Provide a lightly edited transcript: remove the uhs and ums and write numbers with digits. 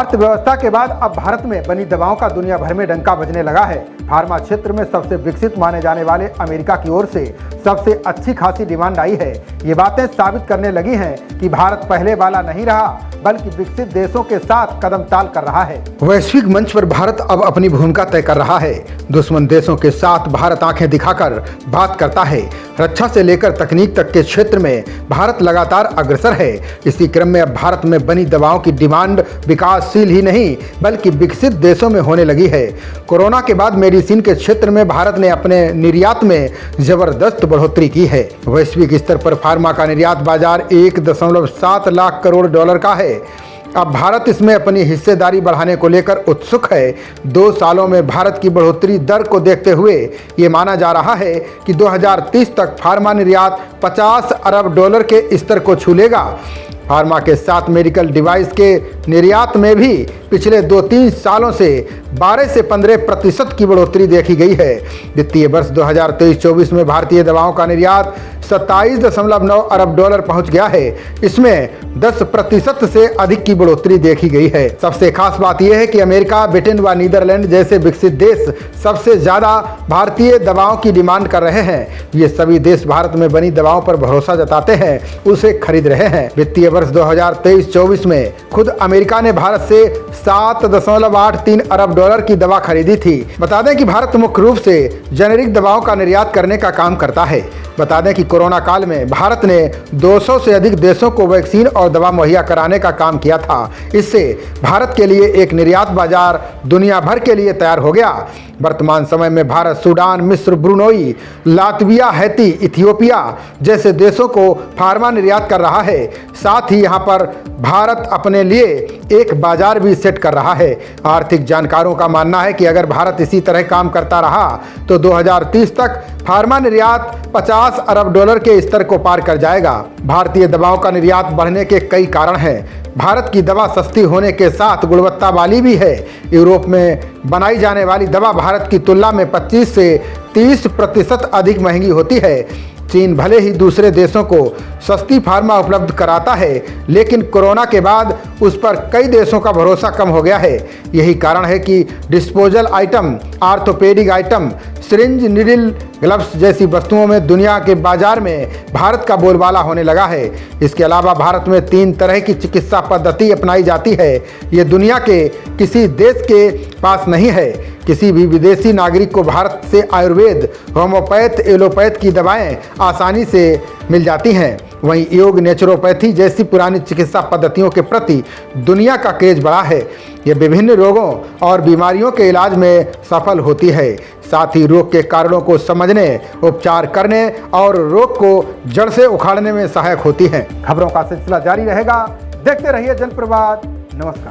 अर्थव्यवस्था के बाद अब भारत में बनी दवाओं का दुनिया भर में डंका बजने लगा है। फार्मा क्षेत्र में सबसे विकसित माने जाने वाले अमेरिका की ओर से सबसे अच्छी खासी डिमांड आई है। ये बातें साबित करने लगी हैं कि भारत पहले वाला नहीं रहा, बल्कि विकसित देशों के साथ कदम ताल कर रहा है। वैश्विक मंच पर भारत अब अपनी भूमिका तय कर रहा है। दुश्मन देशों के साथ भारत आंखें दिखाकर बात करता है। रक्षा से लेकर तकनीक तक के क्षेत्र में भारत लगातार अग्रसर है। इसी क्रम में अब भारत में बनी दवाओं की डिमांड विकासशील ही नहीं, बल्कि विकसित देशों में होने लगी है। कोरोना के बाद मेडिसिन के क्षेत्र में भारत ने अपने निर्यात में जबरदस्त बढ़ोतरी की है। वैश्विक स्तर पर फार्मा का निर्यात बाजार 1.7 लाख करोड़ डॉलर का है। अब भारत इसमें अपनी हिस्सेदारी बढ़ाने को लेकर उत्सुक है। 2 सालों में भारत की बढ़ोतरी दर को देखते हुए ये माना जा रहा है कि 2030 तक फार्मा निर्यात 50 अरब डॉलर के स्तर को छू लेगा। फार्मा के साथ मेडिकल डिवाइस के निर्यात में भी पिछले 2-3 सालों से 12 से 15% की बढ़ोतरी देखी गई है। वित्तीय वर्ष 2023-24 में भारतीय दवाओं का निर्यात 27.9 अरब डॉलर पहुंच गया है। इसमें 10% से अधिक की बढ़ोतरी देखी गई है। सबसे खास बात यह है कि अमेरिका, ब्रिटेन व नीदरलैंड जैसे विकसित देश सबसे ज्यादा भारतीय दवाओं की डिमांड कर रहे हैं। ये सभी देश भारत में बनी दवाओं पर भरोसा जताते हैं, उसे खरीद रहे हैं। वित्तीय वर्ष 2023-24 में खुद अमेरिका ने भारत से 7.83 अरब डॉलर की दवा खरीदी थी। बता दें कि भारत मुख्य रूप से जेनेरिक दवाओं का निर्यात करने का काम करता है। बता दें कि कोरोना काल में भारत ने 200 से अधिक देशों को वैक्सीन और दवा मुहैया कराने का काम किया था। इससे भारत के लिए एक निर्यात बाजार दुनिया भर के लिए तैयार हो गया। वर्तमान समय में भारत सूडान, मिस्र, ब्रुनोई, लातविया, हैती, इथियोपिया जैसे देशों को फार्मा निर्यात कर रहा है। साथ ही यहाँ पर भारत अपने लिए एक बाजार भी सेट कर रहा है। आर्थिक जानकारों का मानना है कि अगर भारत इसी तरह काम करता रहा तो 2030 तक फार्मा निर्यात 50 अरब डॉलर के स्तर को पार कर जाएगा। भारतीय दवाओं का निर्यात बढ़ने के कई कारण हैं। भारत की दवा सस्ती होने के साथ गुणवत्ता वाली भी है। यूरोप में बनाई जाने वाली दवा भारत की तुलना में 25 से 30% अधिक महंगी होती है। चीन भले ही दूसरे देशों को सस्ती फार्मा उपलब्ध कराता है, लेकिन कोरोना के बाद उस पर कई देशों का भरोसा कम हो गया है। यही कारण है कि disposal item, orthopaedic item, syringe, needle, gloves जैसी वस्तुओं में दुनिया के बाजार में भारत का बोलबाला होने लगा है। इसके अलावा भारत में 3 तरह की चिकित्सा पद्धति अपनाई जाती है। ये दुनिया के किसी देश के पास नहीं है। किसी भी विदेशी नागरिक को भारत से आयुर्वेद, होम्योपैथ, एलोपैथ की दवाएं आसानी से मिल जाती हैं। वहीं योग, नेचुरोपैथी जैसी पुरानी चिकित्सा पद्धतियों के प्रति दुनिया का क्रेज बढ़ा है। ये विभिन्न रोगों और बीमारियों के इलाज में सफल होती है। साथ ही रोग के कारणों को समझने, उपचार करने और रोग को जड़ से उखाड़ने में सहायक होती है। खबरों का सिलसिला जारी रहेगा। देखते रहिए जनप्रवाद। नमस्कार।